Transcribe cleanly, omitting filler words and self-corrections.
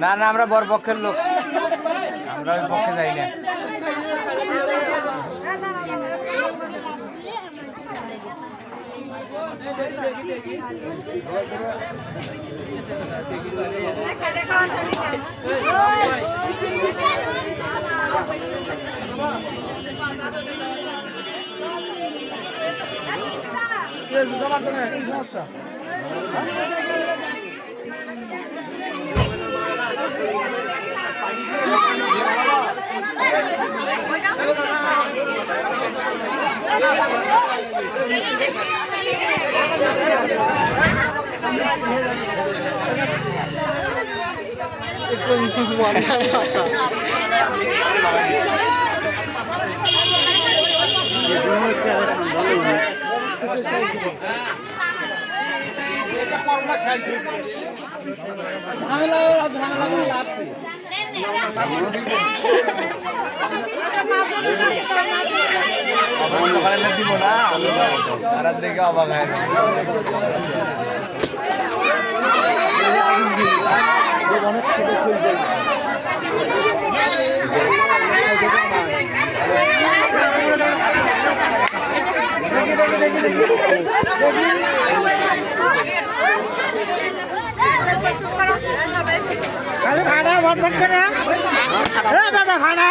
না না আমরা বর পক্ষের লোক, আমরা ওই পক্ষে যাই না। সমস্যা দিব না আর দেখে অবাক হয় অনেক ছোট খুলবে ভাড়া ভাড়া ভাড়া